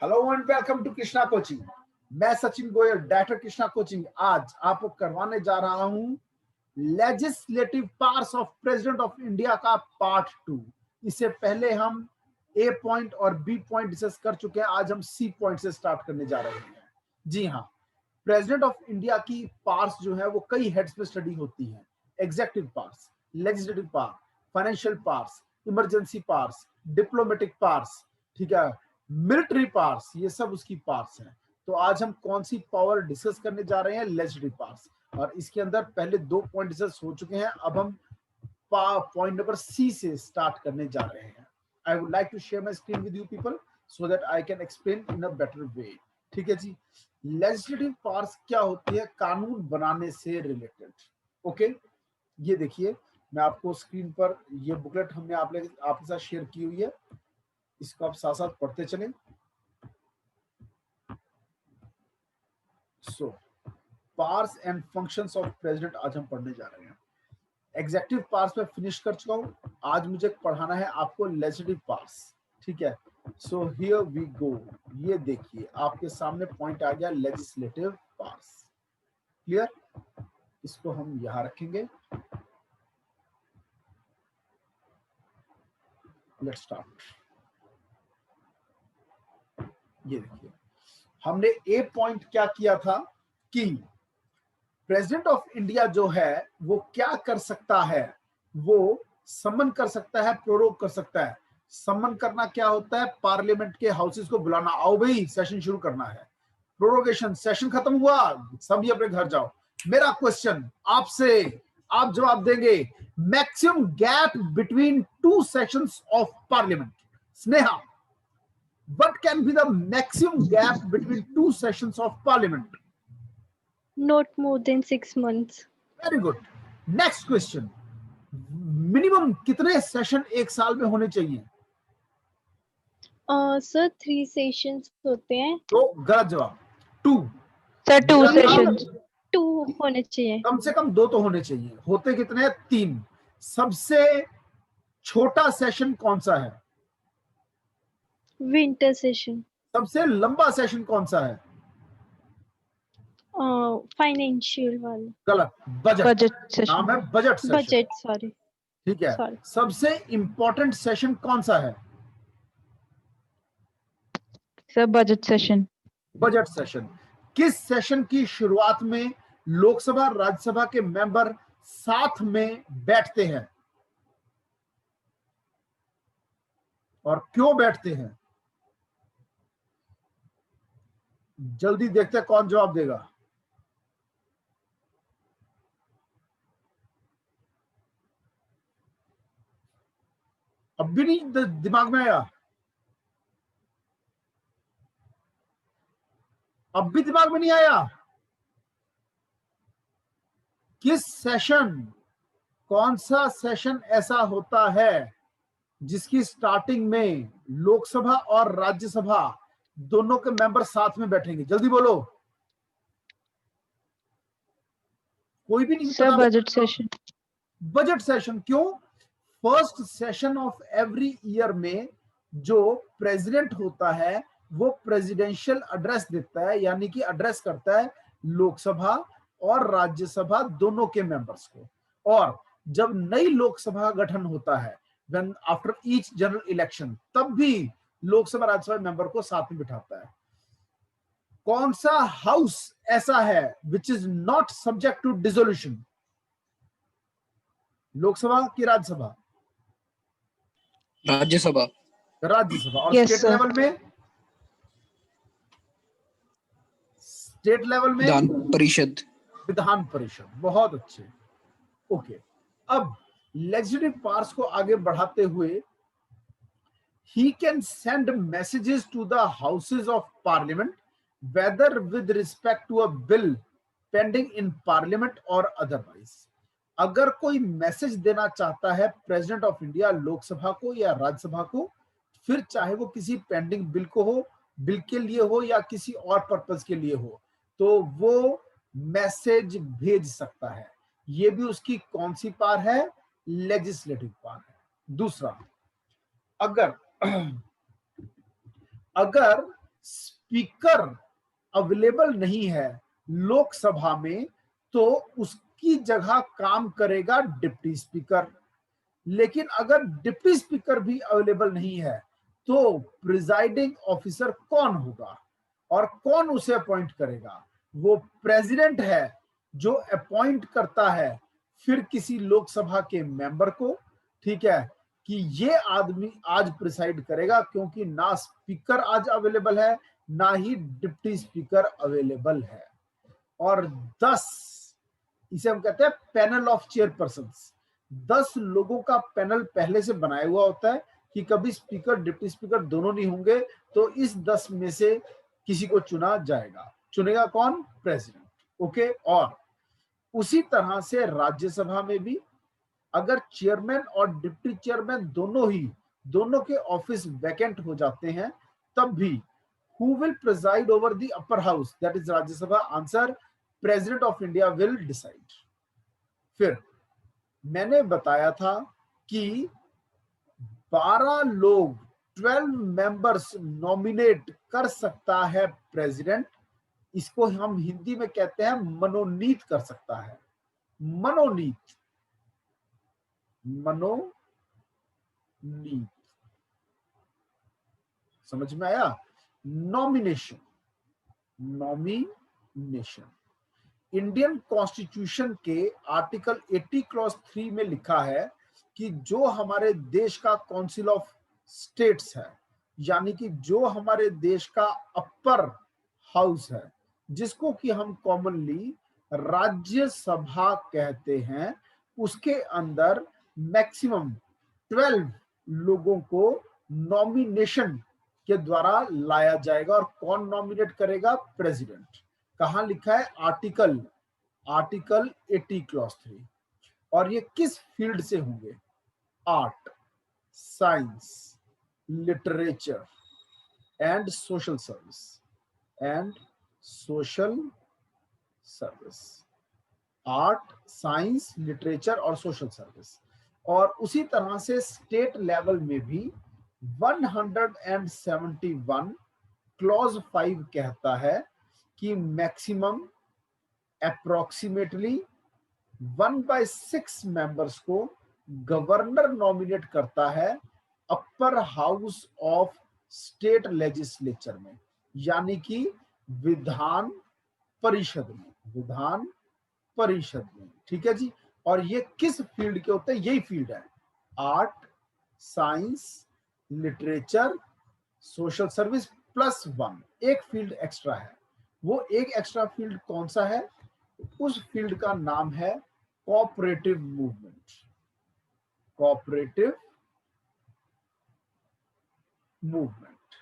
Hello and welcome to Krishna coaching. मैं Sachin Goyal, director Krishna coaching. आज आपको करवाने जा रहा हूं legislative powers of president of India का पार्ट 2। इससे पहले हम ए पॉइंट और बी पॉइंट डिस्कस कर चुके हैं। आज हम सी पॉइंट से स्टार्ट करने जा रहे हैं। जी हाँ, प्रेसिडेंट ऑफ इंडिया की पावर्स जो है वो कई हेड्स पे स्टडी होती है। Executive powers, legislative power, financial powers, emergency powers, diplomatic powers, ठीक है, मिलिट्री पावर्स, ये सब उसकी पावर्स हैं। तो आज हम कौन सी पावर डिस्कस करने जा रहे हैं? Legislative powers. और इसके अंदर पहले 2 पॉइंट डिस्कस हो चुके हैं। अब हम पॉइंट नंबर सी से स्टार्ट करने जा रहे हैं। I would like to share my screen with you people so that I can explain in a better way. ठीक है जी। लेजिस्लेटिव पावर्स क्या होती है? कानून बनाने से रिलेटेड। ओके, ये देखिए, मैं आपको स्क्रीन पर ये बुकलेट हमने आपके साथ शेयर की हुई है, इसको आप साथ साथ पढ़ते चलें। So powers and functions of president आज हम पढ़ने जा रहे हैं। एग्जीक्यूटिव पावर्स में फिनिश कर चुका हूं। आज मुझे पढ़ाना है आपको लेजिस्लेटिव पावर्स। ठीक है, सो हियर वी गो। ये देखिए, आपके सामने पॉइंट आ गया लेजिस्लेटिव पावर्स। क्लियर? इसको हम यहां रखेंगे। Let's start. ये देखिए, हमने ए पॉइंट क्या किया था कि प्रेसिडेंट ऑफ इंडिया जो है वो क्या कर सकता है? वो समन कर सकता है, प्रोरोग कर सकता है। समन करना क्या होता है? पार्लियामेंट के हाउसेस को बुलाना, आओ भाई सेशन शुरू करना है। प्रोरोगेशन, सेशन खत्म हुआ, सभी अपने घर जाओ। मेरा क्वेश्चन आपसे, आप जवाब देंगे, maximum gap between 2 sessions of parliament. Sneha, what can be the maximum gap between 2 sessions of parliament? Not more than 6 months. Very good. Next question. Minimum कितने सेशन एक साल में होने चाहिए? सर 3 सेशंस होते हैं। तो गलत जवाब, 2। सर 2 सेशंस 2 होने चाहिए। कम से कम 2 तो होने चाहिए। होते कितने हैं? 3। सबसे छोटा सेशन कौन सा है? Winter session. सबसे लंबा सेशन कौन सा है? फाइनेंशियल वाला। गलत, बजट। बजट नाम है बजट सेशन। Budget, sorry. ठीक है। सबसे इंपॉर्टेंट सेशन कौन सा है? Sir budget session. Budget session. किस सेशन की शुरुआत में लोकसभा राज्यसभा के मेंबर साथ में बैठते हैं और क्यों बैठते हैं? जल्दी देखते हैं कौन जवाब देगा। अब भी नहीं दिमाग में आया? अब भी दिमाग में नहीं आया? किस सेशन, कौन सा सेशन ऐसा होता है जिसकी स्टार्टिंग में लोकसभा और राज्यसभा दोनों के मेंबर साथ में बैठेंगे? जल्दी बोलो। कोई भी नहीं पता? Budget session. Budget session. क्यों? First session of every year में जो प्रेसिडेंट होता है वो प्रेसिडेंशियल एड्रेस देता है, यानी कि एड्रेस करता है लोकसभा और राज्यसभा दोनों के मेंबर्स को। और जब नई लोकसभा गठन होता है, when after each general election, तब भी लोकसभा राज्यसभा मेंबर को साथ में बिठाता है। कौन सा हाउस ऐसा है which is not subject to dissolution? Lok Sabha की राज्यसभा? राज्यसभा। राज्यसभा। और स्टेट लेवल में? स्टेट लेवल में विधान परिषद। विधान परिषद। बहुत अच्छे। ओके, अब लेजिस्लेटिव पावर्स को आगे बढ़ाते हुए, he can send messages to the houses of parliament whether with respect to a bill pending in parliament or otherwise। अगर कोई मैसेज देना चाहता है प्रेसिडेंट ऑफ इंडिया लोकसभा को या राज्यसभा को, फिर चाहे वो किसी पेंडिंग बिल को हो, बिल के लिए हो या किसी और पर्पस के लिए हो, तो वो मैसेज भेज सकता है। ये भी उसकी कौन सी पावर है? लेजिस्लेटिव पावर है। दूसरा, अगर स्पीकर अवेलेबल नहीं है लोकसभा में, तो उसकी जगह काम करेगा डिप्टी स्पीकर। लेकिन अगर डिप्टी स्पीकर भी अवेलेबल नहीं है तो प्रिजाइडिंग ऑफिसर कौन होगा और कौन उसे अपॉइंट करेगा? वो प्रेसिडेंट है जो अपॉइंट करता है फिर किसी लोकसभा के मेंबर को, ठीक है, कि ये आदमी आज प्रिसाइड करेगा, क्योंकि ना स्पीकर आज अवेलेबल है ना ही डिप्टी स्पीकर अवेलेबल है। और 10, इसे हम कहते हैं पैनल ऑफ चेयरपर्सन्स, 10 लोगों का पैनल पहले से बनाया हुआ होता है कि कभी स्पीकर डिप्टी स्पीकर दोनों नहीं होंगे तो इस 10 में से किसी को चुना जाएगा। चुनेगा कौन? प्रेसिडेंट। ओके। और उसी तरह से राज्यसभा में भी अगर चेयरमैन और डिप्टी चेयरमैन दोनों के ऑफिस वैकेंट हो जाते हैं, तब भी who will preside over the upper house, that is Rajya Sabha? Answer, president of India will decide. फिर मैंने बताया था कि 12 लोग 12 मेंबर्स नॉमिनेट कर सकता है प्रेसिडेंट। इसको हम हिंदी में कहते हैं मनोनीत कर सकता है। मनोनीत, मनोनीत, समझ में आया? नॉमिनेशन, नॉमिनेशन इंडियन कॉन्स्टिट्यूशन के आर्टिकल 80 क्लॉज 3 में लिखा है कि जो हमारे देश का काउंसिल ऑफ स्टेट्स है, यानी कि जो हमारे देश का अपर हाउस है, जिसको कि हम कॉमनली राज्यसभा कहते हैं, उसके अंदर मैक्सिमम 12 लोगों को नॉमिनेशन के द्वारा लाया जाएगा। और कौन नॉमिनेट करेगा? प्रेसिडेंट। कहां लिखा है? Article 80 clause 3। और ये किस फील्ड से होंगे? Art, science, literature and social service, and social service. Art, science, literature और सोशल सर्विस। और उसी तरह से स्टेट लेवल में भी 171 क्लॉज 5 कहता है कि मैक्सिमम अप्रोक्सीमेटली 1/6 मेंबर्स को गवर्नर नॉमिनेट करता है upper house of state legislature में, यानी कि विधान परिषद में, विधान परिषद में। ठीक है जी। और ये किस फील्ड के होते हैं? यही फील्ड है, art, science, literature, social service plus 1, एक फील्ड एक्स्ट्रा है। वो एक एक्स्ट्रा फील्ड कौन सा है? उस फील्ड का नाम है cooperative movement. Cooperative movement.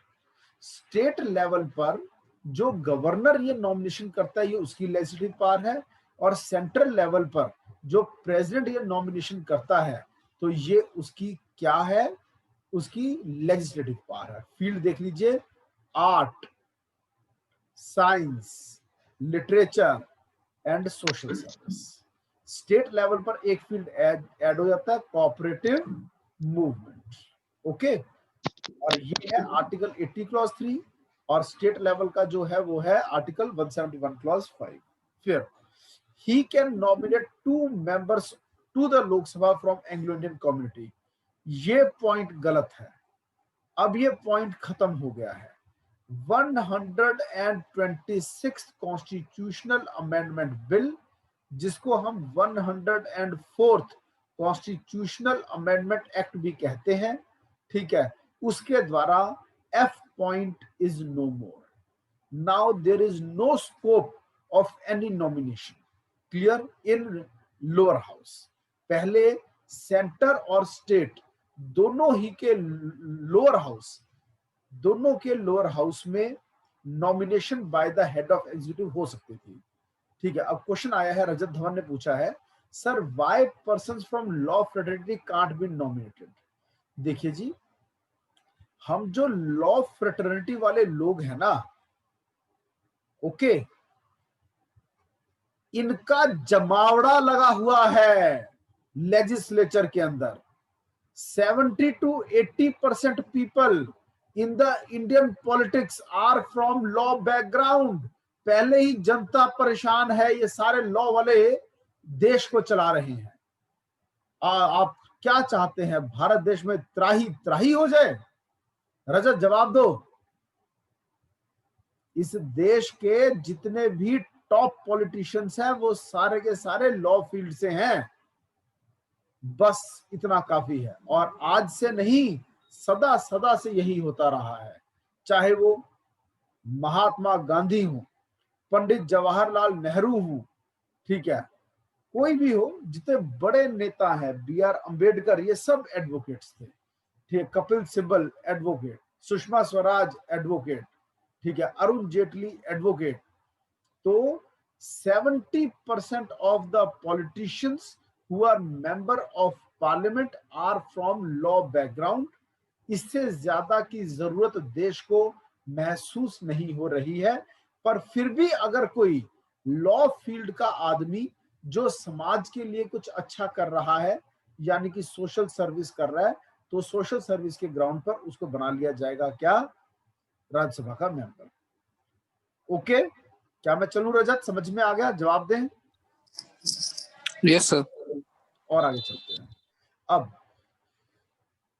State level पर जो गवर्नर ये नॉमिनेशन करता है, ये उसकी लेजिस्लेटिव पावर है। और सेंट्रल लेवल पर जो प्रेसिडेंट ये नॉमिनेशन करता है, तो ये उसकी क्या है? उसकी लेजिस्लेटिव पावर है। फील्ड देख लीजिए, art, science, literature and social service. State level पर एक फील्ड ऐड हो जाता है, कोऑपरेटिव मूवमेंट। ओके। और ये है आर्टिकल 80 क्लॉज 3, और स्टेट लेवल का जो है वो है आर्टिकल 171 क्लॉज 5। फिर he can nominate 2 members to the Lok Sabha from Anglo Indian community. ये पॉइंट गलत है। अब ये पॉइंट खत्म हो गया है। 126 कॉन्स्टिट्यूशनल अमेंडमेंट बिल, जिसको हम 104th कॉन्स्टिट्यूशनल अमेंडमेंट एक्ट भी कहते हैं, ठीक है, उसके द्वारा F point is no more. Now there is no scope of any nomination. Clear? In lower house. पहले सेंटर और स्टेट दोनों ही के लोअर हाउस, दोनों के लोअर हाउस में nomination by the head of executive हो सकती थी। ठीक है। अब क्वेश्चन आया है, रजत धवन ने पूछा है, sir why persons from law fraternity can't be nominated? देखिए जी, हम जो लॉ फ्रेटर्निटी वाले लोग हैं ना, ओके, इनका जमावड़ा लगा हुआ है लेजिस्लेचर के अंदर। 70 to 80% people in the Indian politics are from law background. पहले ही जनता परेशान है, ये सारे लॉ वाले देश को चला रहे हैं। आप क्या चाहते हैं, भारत देश में त्राही त्राही हो जाए? रजत जवाब दो। इस देश के जितने भी टॉप पॉलिटिशियंस हैं वो सारे के सारे लॉ फील्ड से हैं। बस इतना काफी है, और आज से नहीं, सदा सदा से यही होता रहा है। चाहे वो महात्मा गांधी हो, पंडित जवाहरलाल नेहरू हो, ठीक है, कोई भी हो, जितने बड़े नेता हैं, बी.आर. अंबेडकर, ये सब एडवोकेट्स थे। ठीक है, कपिल सिब्बल एडवोकेट, सुषमा स्वराज एडवोकेट, ठीक है, अरुण जेटली एडवोकेट। तो 70% of the politicians who are member of parliament are from law background। इससे ज्यादा की जरूरत देश को महसूस नहीं हो रही है। पर फिर भी अगर कोई लॉ फील्ड का आदमी जो समाज के लिए कुछ अच्छा कर रहा है, यानी कि सोशल सर्विस कर रहा है, तो सोशल सर्विस के ग्राउंड पर उसको बना लिया जाएगा क्या? राज्यसभा का मेंबर। ओके, क्या मैं चलूं रजत? समझ में आ गया? जवाब दें। Yes sir. और आगे चलते हैं। अब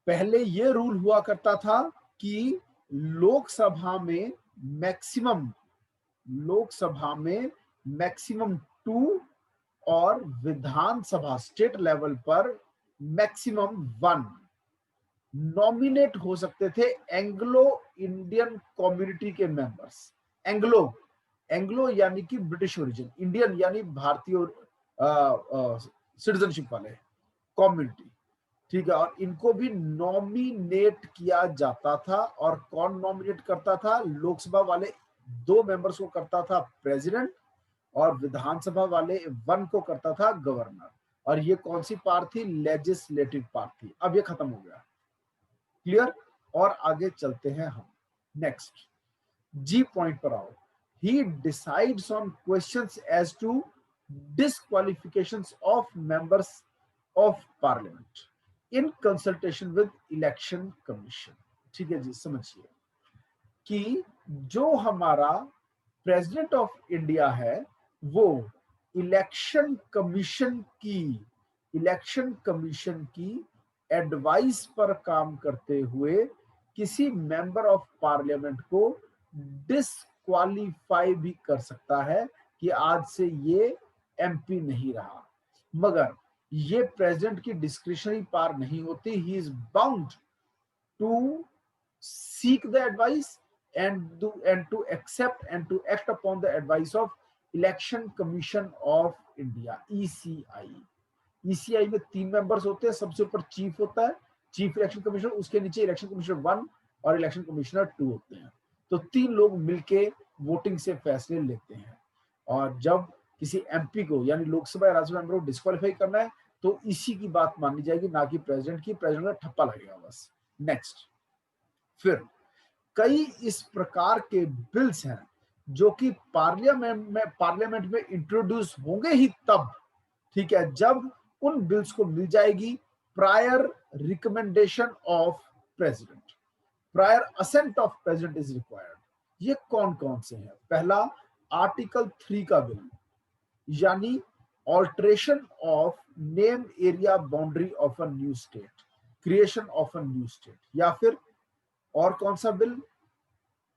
पहले ये रूल हुआ करता था कि लोकसभा में मैक्सिमम 2 और विधानसभा स्टेट लेवल पर मैक्सिमम 1 नॉमिनेट हो सकते थे एंग्लो इंडियन कम्युनिटी के मेंबर्स। एंग्लो यानी कि ब्रिटिश ओरिजिन, इंडियन यानी भारतीय सिटीजनशिप वाले कम्युनिटी, ठीक है। और इनको भी नॉमिनेट किया जाता था। और कौन नॉमिनेट करता था? लोकसभा वाले 2 मेंबर्स को करता था प्रेसिडेंट, और विधानसभा वाले 1 को करता था गवर्नर। और ये कौन सी पावर थी? लेजिस्लेटिव पावर थी। अब ये खत्म हो गया, क्लियर। और आगे चलते हैं हम नेक्स्ट जी पॉइंट पर आओ। He decides on questions as to disqualifications of members of parliament in consultation with election commission. ठीक है जी, समझिए कि जो हमारा प्रेसिडेंट ऑफ इंडिया है वो इलेक्शन कमीशन की एडवाइस पर काम करते हुए किसी मेंबर ऑफ पार्लियामेंट को डिस्क्वालीफाई भी कर सकता है कि आज से ये एमपी नहीं रहा। मगर ये प्रेसिडेंट की डिस्क्रिशनरी पावर नहीं होती। He is bound to seek the advice and to accept and to act upon the advice of Election Commission of India, ECI। ECI में 3 मेंबर्स होते हैं। सबसे ऊपर चीफ होता है, चीफ इलेक्शन कमिश्नर, उसके नीचे इलेक्शन कमिश्नर 1 और इलेक्शन कमिश्नर 2 होते हैं। तो 3 लोग मिलके वोटिंग से फैसले लेते हैं। और जब किसी एमपी को यानी लोकसभा या राज्यसभा मेंबर को डिस्क्वालीफाई करना है तो इसी की बात माननी जाएगी, ना कि प्रेसिडेंट की। प्रेसिडेंट का ठप्पा लगेगा बस। नेक्स्ट, फिर कई इस प्रकार के बिल्स हैं जो कि पार्लियामेंट में इंट्रोड्यूस होंगे ही तब, ठीक है, जब उन बिल्स को मिल जाएगी prior recommendation of president, prior assent of president is required. ये कौन कौन से हैं? पहला, आर्टिकल 3 का बिल, यानी alteration of name area boundary of a new state, creation of a new state. या फिर और कौन सा बिल?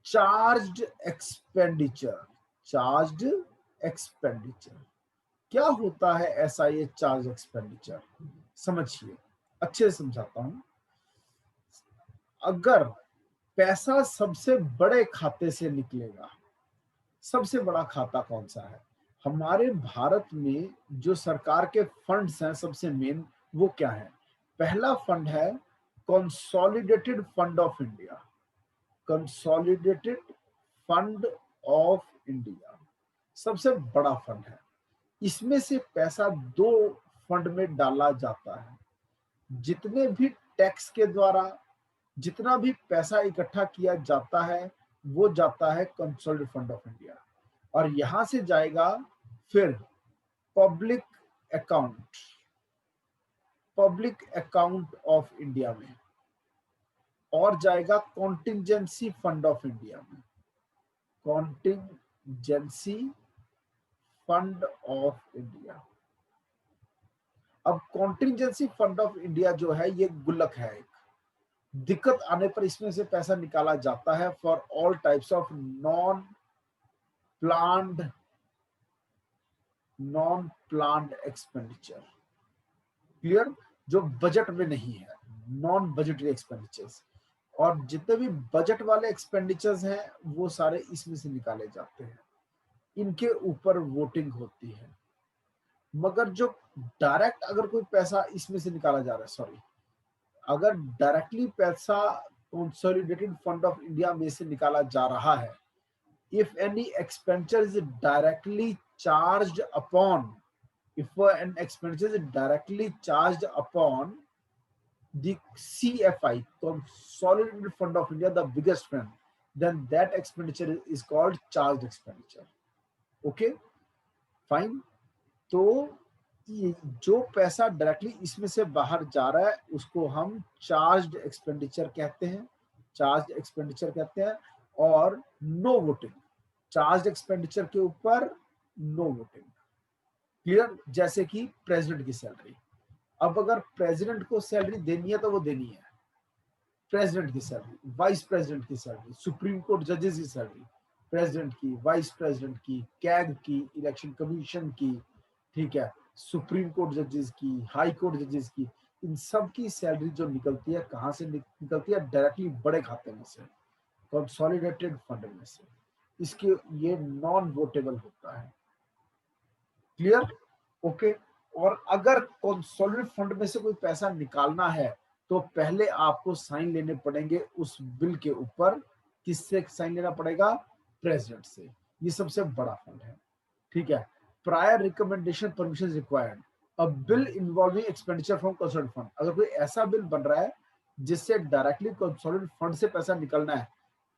Charged expenditure. क्या होता है ऐसा ये चार्ज एक्सपेंडिचर? समझिए, अच्छे से समझाता हूं। अगर पैसा सबसे बड़े खाते से निकलेगा, सबसे बड़ा खाता कौन सा है? हमारे भारत में जो सरकार के फंड्स हैं सबसे मेन, वो क्या है? पहला फंड है consolidated fund of India. Consolidated fund of India सबसे बड़ा फंड है। इसमें से पैसा 2 फंड में डाला जाता है। जितने भी टैक्स के द्वारा जितना भी पैसा इकट्ठा किया जाता है वो जाता है कंसोलिडेटेड फंड ऑफ इंडिया, और यहां से जाएगा फिर पब्लिक अकाउंट ऑफ इंडिया में। और जाएगा कॉन्टिंजेंसी फंड ऑफ इंडिया में, कॉन्टिंजेंसी फंड ऑफ इंडिया। अब कॉन्टिंजेंसी फंड ऑफ इंडिया जो है ये गुल्लक है, एक दिक्कत आने पर इसमें से पैसा निकाला जाता है for all types of non planned expenditure. Clear? जो बजट में नहीं है, नॉन बजटरी एक्सपेंडिचर्स। और जितने भी बजट वाले एक्सपेंडिचर्स हैं वो सारे इसमें से निकाले जाते हैं, इनके ऊपर वोटिंग होती है। मगर जो डायरेक्ट अगर कोई पैसा इसमें से निकाला जा रहा है, सॉरी, अगर डायरेक्टली पैसा कंसोलिडेटेड फंड ऑफ इंडिया में से निकाला जा रहा है, if any expenditure is directly charged upon, if an expenditure is directly charged upon the CFI, Consolidated Fund of India, the biggest fund, then that expenditure is called charged expenditure. Okay, fine. तो जो पैसा directly इसमें से बाहर जा रहा है उसको हम चार्ज्ड एक्सपेंडिचर कहते हैं, चार्ज्ड एक्सपेंडिचर कहते हैं। और नो वोटिंग, चार्ज एक्सपेंडिचर के ऊपर नो वोटिंग। क्लियर? जैसे कि प्रेसिडेंट की सैलरी, अब अगर प्रेसिडेंट को सैलरी देनी है तो वो देनी है, प्रेसिडेंट की सैलरी, वाइस प्रेसिडेंट की सैलरी, सुप्रीम कोर्ट जजेस की सैलरी, प्रेसिडेंट की, वाइस प्रेसिडेंट की, कैग की, इलेक्शन कमीशन की, ठीक है, सुप्रीम कोर्ट जजेस की, हाई कोर्ट जजेस की, इन सब की सैलरी जो निकलती है कहां से निकलती है? डायरेक्टली बड़े खाते में से, कंसोलिडेटेड फंड में से। इसके ये नॉन वोटेबल होता है। क्लियर? ओके। और अगर कंसोलिडेटेड फंड में से कोई पैसा निकालना है तो पहले आपको साइन लेने पड़ेंगे उस बिल के ऊपर। किससे साइन लेना पड़ेगा? प्रेसिडेंट से। ये सबसे बड़ा फंड है, ठीक है। Prior recommendation permission required. A bill involving expenditure from consolidated fund, अगर कोई ऐसा बिल बन रहा है जिससे डायरेक्टली कंसोलिडेटेड फंड से पैसा निकलना है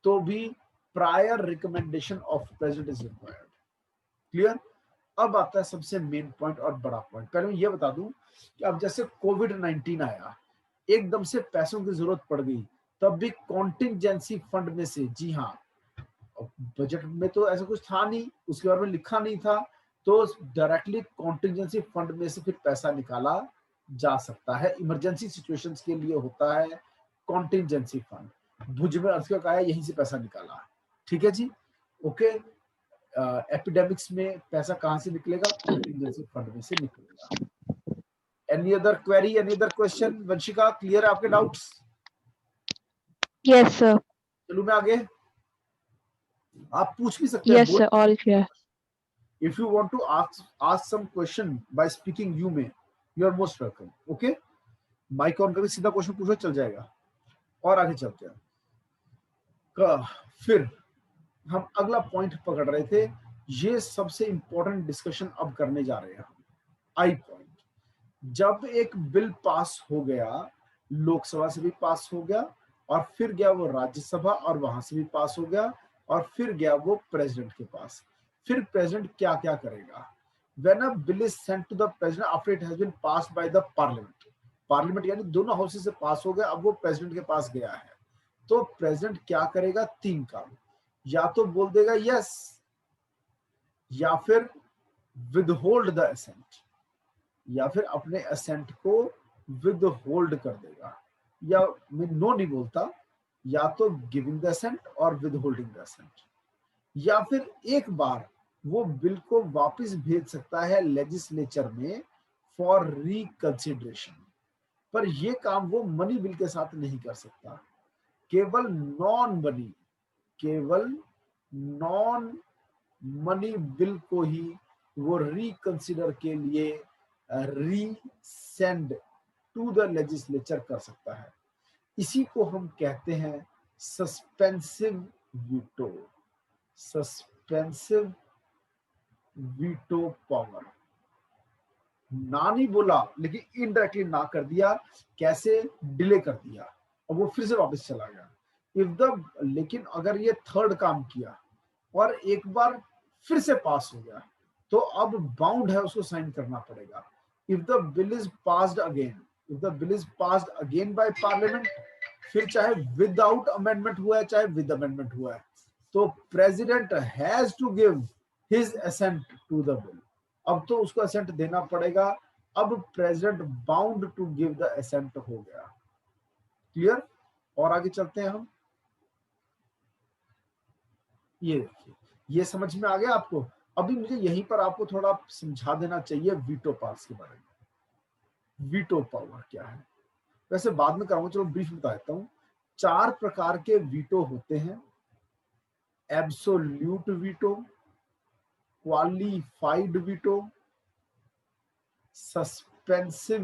तो भी prior recommendation of president is required. Clear? अब आता है सबसे मेन पॉइंट और बड़ा पॉइंट। पहले मैं ये बता दूं कि अब जैसे कोविड-19 आया, एकदम से पैसों की जरूरत पड़ गई, तब भी कॉन्टिंजेंसी फंड में से, जी हाँ, बजट में तो ऐसा कुछ था नहीं, उसके बारे में लिखा नहीं था, तो डायरेक्टली कॉन्टिंजेंसी फंड में से फिर पैसा निकाला जा सकता है। इमरजेंसी सिचुएशंस के लिए होता है कॉन्टिंजेंसी फंड। भुज में अर्थक्वेक आया, यहीं से पैसा निकाला, ठीक है जी। ओके, एपिडेमिक्स में पैसा कहां से निकलेगा? कॉन्टिंजेंसी फंड में से निकलेगा। Any other query, any other question? Vanshika, clear है आपके डाउट्स? Yes, sir. चलो मैं आगे, आप पूछ भी सकते हैं। Yes, sir. All clear. If you want to ask some question by speaking, you may. You are most welcome. Okay? Mike on करके सीधा क्वेश्चन पूछो, चल जाएगा। और आगे चलते हैं। फिर हम अगला पॉइंट पकड़ रहे थे, ये सबसे इंपॉर्टेंट डिस्कशन अब करने जा रहे हैं हम। आई पॉइंट, जब एक बिल पास हो गया, लोकसभा से भी पास हो गया और फिर गया वो राज्यसभा और वहां से भी पास हो गया और फिर गया वो प्रेसिडेंट के पास, फिर प्रेसिडेंट क्या क्या करेगा? When a bill is sent to the president after it has been passed by the parliament, parliament यानी दोनों हाउसेस से पास हो गया, अब वो प्रेसिडेंट के पास गया है, तो प्रेसिडेंट क्या करेगा? 3 काम। या तो बोल देगा यस, या फिर विदहोल्ड द असेंट, या फिर अपने असेंट को विदहोल्ड कर देगा, या नो नहीं बोलता, या तो गिविंग द असेंट और विदहोल्डिंग द असेंट, या फिर एक बार वो बिल को वापस भेज सकता है लेजिस्लेचर में फॉर रिकंसिडरेशन। पर ये काम वो मनी बिल के साथ नहीं कर सकता, केवल नॉन मनी बिल को ही वो रिकंसिडर के लिए रीसेंड टू द लेजिस्लेचर कर सकता है। इसी को हम कहते हैं suspensive veto, suspensive veto power. ना नहीं बोला लेकिन इनडायरेक्टली ना कर दिया, कैसे? डिले कर दिया और वो फिर से वापस चला गया। लेकिन अगर ये थर्ड काम किया और एक बार फिर से पास हो गया तो अब बाउंड है, उसको साइन करना पड़ेगा। If the bill is passed again, if the bill is passed again by parliament, फिर चाहे विदाउट अमेंडमेंट हुआ है चाहे विद अमेंडमेंट हुआ है, तो president has to give his assent to the bill. अब तो उसको असेंट देना पड़ेगा, अब president bound to give the assent हो गया। क्लियर? और आगे चलते हैं हम। ये देखिए, ये समझ में आ गया आपको? अभी मुझे यहीं पर आपको थोड़ा समझा देना चाहिए वीटो पावर्स के बारे में। वीटो पावर क्या है वैसे बाद में कराऊंगा, चलो ब्रीफ बता देता हूं। 4 प्रकार के वीटो होते हैं। Absolute veto, qualified veto, suspensive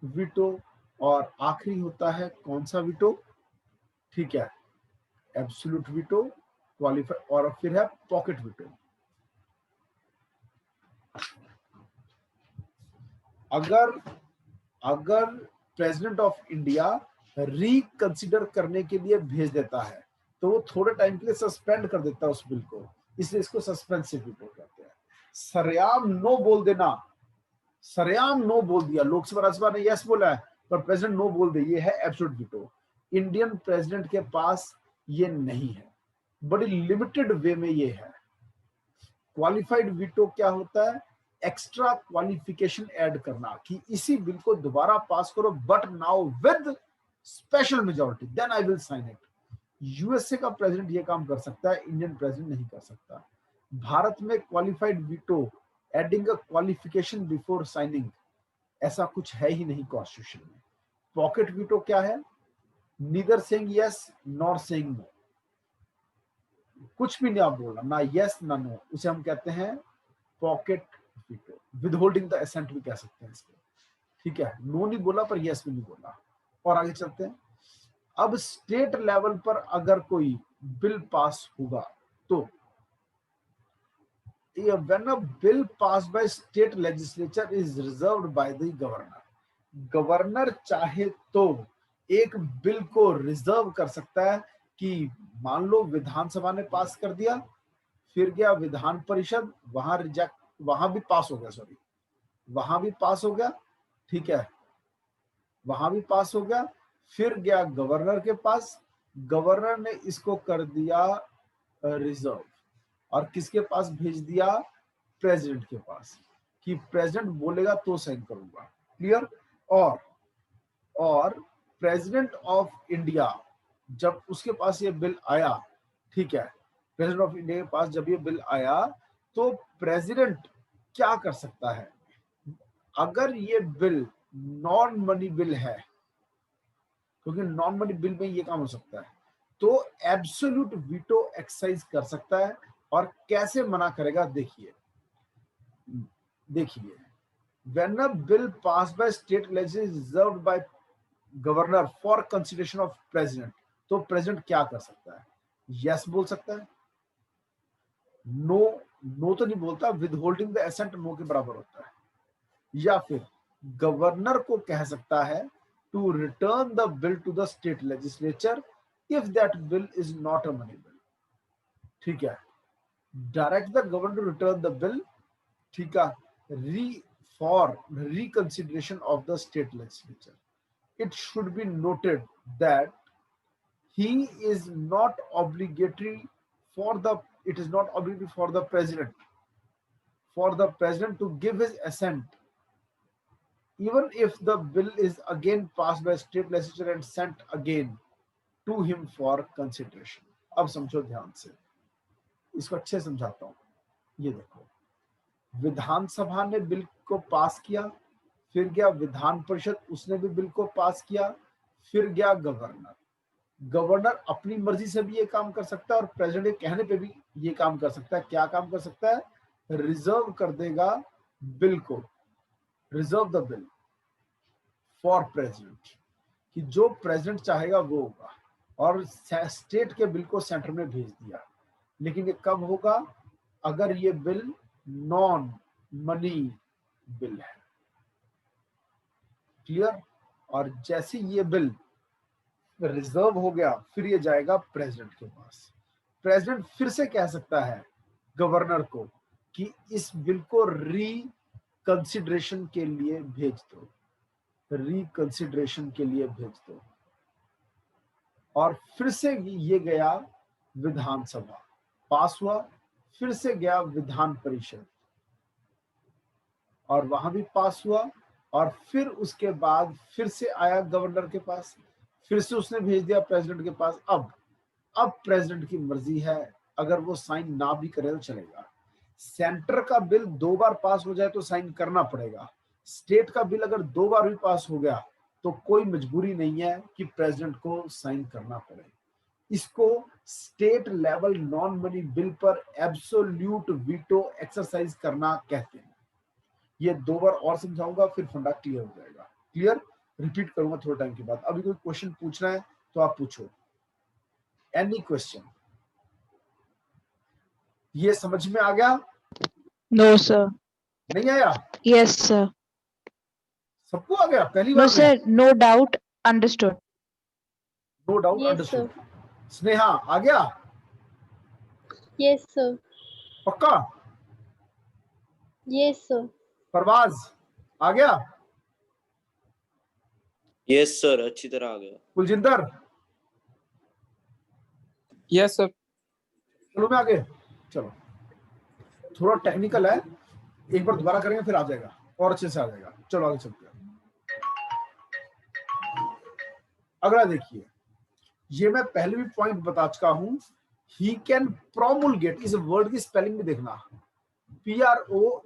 veto और आखिरी होता है कौन सा वीटो? ठीक है, एब्सोल्यूट वीटो, क्वालिफाइड और फिर है पॉकेट वीटो। अगर प्रेसिडेंट ऑफ इंडिया रिकंसिडर करने के लिए भेज देता है तो वो थोड़े टाइम के लिए सस्पेंड कर देता है उस बिल को, इसलिए इसको सस्पेंसिव वीटो कहते हैं। सरेआम नो बोल देना, सरेआम नो बोल दिया, लोकसभा राज्यसभा ने यस बोला है पर प्रेसिडेंट नो बोल दे, ये है एब्सोल्यूट वीटो। इंडियन प्रेसिडेंट के पास ये नहीं है, बड़ी लिमिटेड वे में ये है। क्वालिफाइड वीटो क्या होता है? एक्स्ट्रा क्वालिफिकेशन ऐड करना कि इसी बिल को दोबारा पास करो but now with special majority, then I will sign it. USA का प्रेसिडेंट ये काम कर सकता है, इंडियन प्रेसिडेंट नहीं कर सकता। भारत में qualified veto, adding a qualification before signing, ऐसा कुछ है ही नहीं कॉन्स्टिट्यूशन में। पॉकेट वीटो क्या है? Neither saying yes nor saying no, कुछ भी नहीं आप बोलना, ना यस ना नो, उसे हम कहते हैं pocket veto. Withholding the assent भी कह सकते हैं इसको। ठीक है, नो नहीं बोला पर यस भी नहीं बोला। और आगे चलते हैं। अब स्टेट लेवल पर अगर कोई बिल पास होगा तो when a bill passed by state legislature is reserved by the governor, governor चाहे तो एक बिल को रिजर्व कर सकता है कि मान लो विधानसभा ने पास कर दिया, फिर गया विधान परिषद, वहां रिजेक्ट, वहां भी पास हो गया, सॉरी वहां भी पास हो गया, ठीक है वहां भी पास हो गया, फिर गया गवर्नर के पास, गवर्नर ने इसको कर दिया रिजर्व और किसके पास भेज दिया? प्रेसिडेंट के पास, कि प्रेसिडेंट बोलेगा तो साइन करूंगा। क्लियर? और प्रेसिडेंट ऑफ इंडिया जब उसके पास ये बिल आया, ठीक है, प्रेसिडेंट ऑफ इंडिया के पास जब ये बिल आया तो प्रेसिडेंट क्या कर सकता है? अगर ये बिल नॉन मनी बिल है, क्योंकि नॉन मनी बिल में ये काम हो सकता है, तो एब्सोल्यूट वीटो एक्सरसाइज कर सकता है। और कैसे मना करेगा? देखिए when a bill passed by state legislature is reserved by governor for consideration of president, तो प्रेसिडेंट क्या कर सकता है? यस बोल सकता है, नो तो नहीं बोलता, withholding the assent no के बराबर होता है। या फिर गवर्नर को कह सकता है to return the bill to the state legislature if that bill is not a money bill. ठीक है, direct the governor to return the bill, ठीक है, for reconsideration of the state legislature. It should be noted that he is not obligatory for the, it is not obligatory for the president to give his assent even if the bill is again passed by state legislature and sent again to him for consideration. अब समझो ध्यान से, इसको अच्छे समझाता हूं। ये देखो, विधानसभा ने बिल को पास किया, फिर गया विधान परिषद, उसने भी बिल को पास किया, फिर गया गवर्नर अपनी मर्जी से भी ये काम कर सकता है और प्रेसिडेंट के कहने पे भी ये काम कर सकता है। क्या काम कर सकता है? रिजर्व कर देगा बिल को, reserve the bill for president, कि जो प्रेसिडेंट चाहेगा वो होगा। और स्टेट के बिल को सेंटर में भेज दिया। लेकिन ये कब होगा? अगर ये बिल नॉन मनी बिल है। क्लियर? और जैसे ये बिल रिजर्व हो गया, फिर ये जाएगा प्रेसिडेंट के पास। प्रेसिडेंट फिर से कह सकता है गवर्नर को कि इस बिल को रिकंसिडरेशन के लिए भेज दो। रिकंसिडरेशन के लिए भेज दो। और फिर से ये गया विधानसभा, पास हुआ, फिर से गया विधान परिषद और वहां भी पास हुआ, और फिर उसके बाद फिर से आया गवर्नर के पास, फिर से उसने भेज दिया प्रेसिडेंट के पास। अब प्रेसिडेंट की मर्जी है, अगर वो साइन ना भी करे तो चलेगा। सेंटर का बिल 2 बार पास हो जाए तो साइन करना पड़ेगा। स्टेट का बिल अगर 2 बार भी पास हो गया तो कोई मजबूरी नहीं है कि प्रेसिडेंट को साइन करना पड़े। इसको state level non money bill पर एब्सोल्यूट वीटो एक्सरसाइज करना कहते हैं। ये 2 बार और समझाऊंगा, फिर फंडा क्लियर हो जाएगा। क्लियर? रिपीट करूंगा थोड़े टाइम के बाद। अभी कोई क्वेश्चन पूछना है तो आप पूछो, एनी क्वेश्चन। ये समझ में आ गया? No, sir. नहीं आया? Yes, sir. सबको आ गया पहली No, बार sir. No doubt. Understood. No doubt, Yes, understood. sir. Sneha आ गया? Yes, sir. पक्का? Yes, sir. परवाज आ गया? यस सर, अच्छी तरह आ गया। कुलजिंदर? Yes, sir. चलो मैं आगे। चलो थोड़ा टेक्निकल है, एक बार दोबारा करेंगे फिर आ जाएगा और अच्छे से आ जाएगा। चलो आगे चलते हैं। अगला देखिए, ये मैं पहले भी पॉइंट बता चुका हूं। ही कैन प्रोमुलगेट, इस वर्ड की स्पेलिंग भी देखना, PROMULGAT।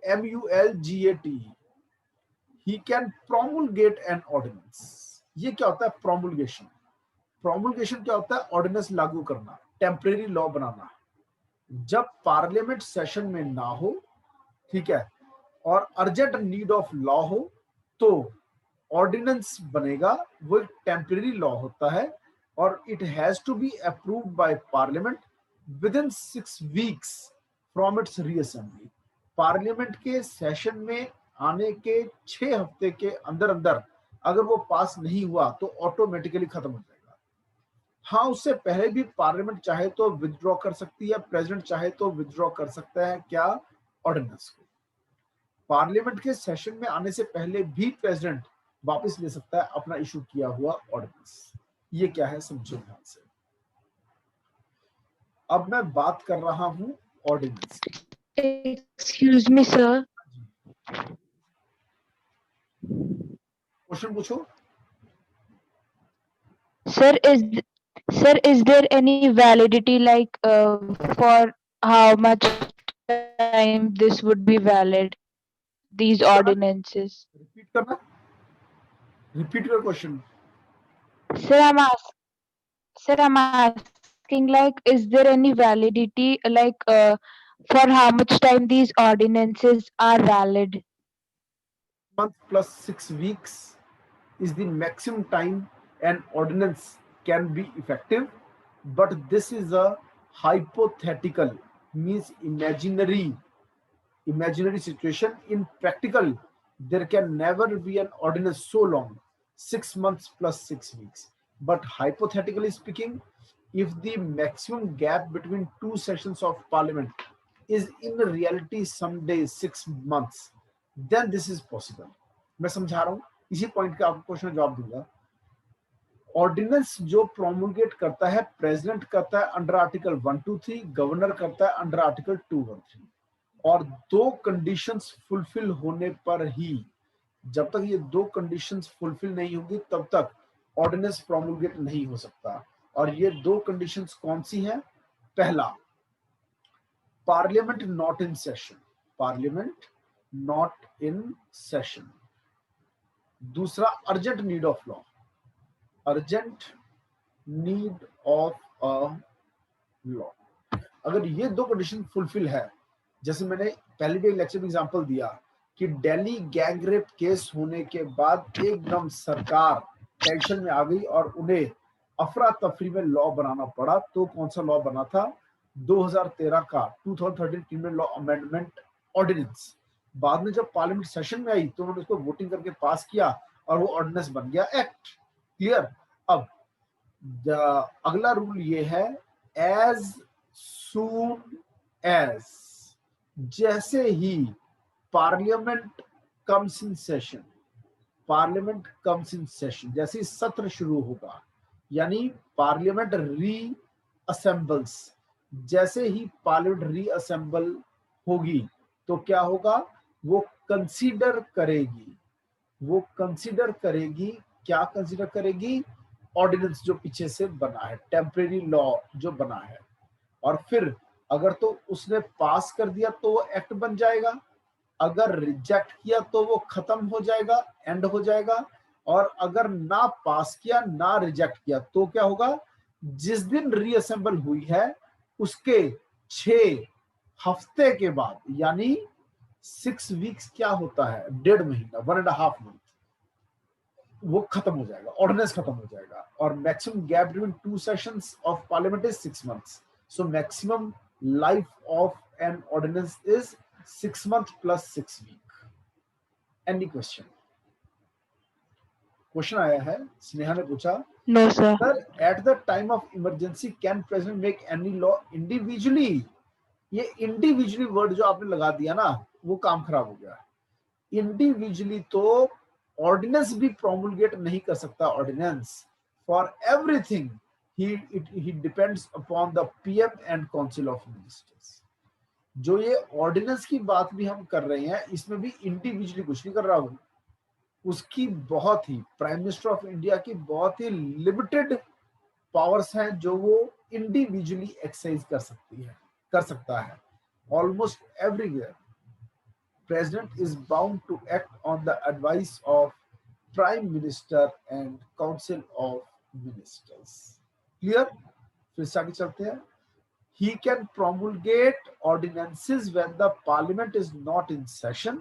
He can promulgate an ordinance. ये क्या होता है? प्रोमुलगेशन। प्रोमुलगेशन क्या होता है? ऑर्डिनेंस लागू करना, टेम्परेरी लॉ बनाना। जब पार्लियामेंट सेशन में ना हो, ठीक है, और अर्जेंट नीड ऑफ लॉ हो, तो ऑर्डिनेंस बनेगा। वो एक टेम्परेरी लॉ होता है और it has to be approved by parliament within 6 weeks from its reassembly. Parliament के सेशन में आने के 6 हफ्ते के अंदर अंदर अगर वो पास नहीं हुआ तो ऑटोमेटिकली खत्म हो जाएगा। हाँ, उससे पहले भी पार्लियामेंट चाहे तो विथड्रॉ कर सकती है, प्रेसिडेंट चाहे तो विथड्रॉ कर सकता है क्या? ऑर्डिनेंस को। पार्लियामेंट के सेशन में आने से पहले भी प्रेसिडेंट वापस ले सकता है अपना इशू किया हुआ ऑर्डिनेंस। ये क्या है समझो ध्यान से। अब मैं बात कर रहा हूं ऑर्डिनेंस की। Excuse me, sir. क्वेश्चन पूछो। Sir, is there any validity like for how much time this would be valid? These ordinances. Repeat करना, रिपीट कर question. Sir, I'm asking like, is there any validity like for how much time these ordinances are valid? Month plus 6 weeks is the maximum time an ordinance can be effective, but this is a hypothetical, means imaginary situation. In practical, there can never be an ordinance so long, 6 months plus 6 weeks. But hypothetically speaking, if the maximum gap between 2 sessions of parliament is in reality some days 6 months, then this is possible. मैं समझा रहा हूं, इसी point का आपको question जवाब दूंगा। Ordinance जो प्रोमुलगेट करता है प्रेसिडेंट करता है अंडर आर्टिकल 123, गवर्नर करता है अंडर आर्टिकल 213, और 2 कंडीशंस फुलफिल होने पर ही, जब तक ये 2 कंडीशंस फुलफिल नहीं होंगी तब तक ऑर्डिनेंस प्रोमुलगेट नहीं हो सकता। और ये 2 कंडीशंस कौन सी हैं? पहला, parliament not in session, parliament not in session. दूसरा, urgent need of law, urgent need of a law. अगर ये 2 कंडीशन फुलफिल है, जैसे मैंने पहले भी लेक्चर में एग्जांपल दिया कि दिल्ली गैंगरेप केस होने के बाद एकदम सरकार टेंशन में आ गई और उन्हें अफरा तफरी में लॉ बनाना पड़ा। तो कौन सा लॉ बना था? 2013 का 2013 क्रिमिनल लॉ अमेंडमेंट ऑर्डिनेंस। बाद में जब पार्लियामेंट सेशन में आई तो उन्होंने उसको वोटिंग करके पास किया और वो ऑर्डिनेंस बन गया एक्ट। क्लियर? अब अगला रूल ये है, एज सून एज, जैसे ही parliament comes in session, parliament comes in session, जैसे ही सत्र शुरू होगा, यानी पार्लियामेंट री असेंबल्स, जैसे ही पार्लियामेंट री असेंबल होगी तो क्या होगा, वो कंसीडर करेगी, क्या कंसीडर करेगी, ऑर्डिनेंस जो पीछे से बना है, टेम्परेरी लॉ जो बना है, और फिर अगर तो उसने पास कर दिया तो वो एक्ट बन जाएगा, अगर रिजेक्ट किया तो वो खत्म हो जाएगा, एंड हो जाएगा, और अगर ना पास किया ना रिजेक्ट किया तो क्या होगा, जिस दिन रीअसेंबल हुई है उसके 6 हफ्ते के बाद, यानी 6 वीक्स क्या होता है, 1.5 महीना, 1.5 मंथ, वो खत्म हो जाएगा, ऑर्डिनेंस खत्म हो जाएगा। और maximum gap between 2 sessions of parliament is 6 months, so maximum life of an ordinance is 6 months plus 6 weeks. Any question? Question आया है, स्नेहा ने पूछा, No, sir. Sir at the time of emergency can president make any law individually? ये individually word जो आपने लगा दिया ना, वो काम खराब हो गया। इंडिविजुअली तो ऑर्डिनेंस भी प्रोमुलगेट नहीं कर सकता, ordinance for everything he depends upon the PM and Council of Ministers. जो ये ऑर्डिनेंस की बात भी हम कर रहे हैं, इसमें भी इंडिविजुअली कुछ नहीं कर रहा हूं, उसकी बहुत ही, प्राइम मिनिस्टर ऑफ इंडिया की बहुत ही लिमिटेड पावर्स हैं जो वो इंडिविजुअली एक्सरसाइज कर सकता है। Almost everywhere president is bound to act on the advice of prime minister and council of ministers. Clear? फिर से आगे चलते हैं। He can promulgate ordinances when the parliament is not in session.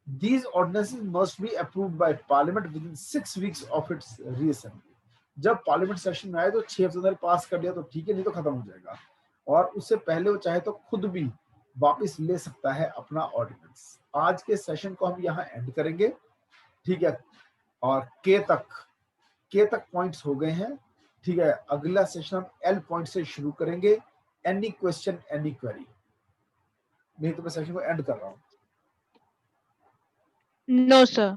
These ordinances must be approved by parliament within 6 weeks of its reassembly. जब parliament session में आए तो 6 हफ्ते अंदर पास कर दिया तो ठीक है, नहीं तो खत्म हो जाएगा, और उससे पहले वो चाहे तो खुद भी वापस ले सकता है अपना ऑर्डिनेंस। आज के सेशन को हम यहाँ एंड करेंगे, ठीक है, और के तक पॉइंट्स हो गए हैं, ठीक है। अगला सेशन हम एल पॉइंट से शुरू करेंगे। Any question, any query? नहीं तो मैं सेशन को एंड कर रहा हूं। No, sir.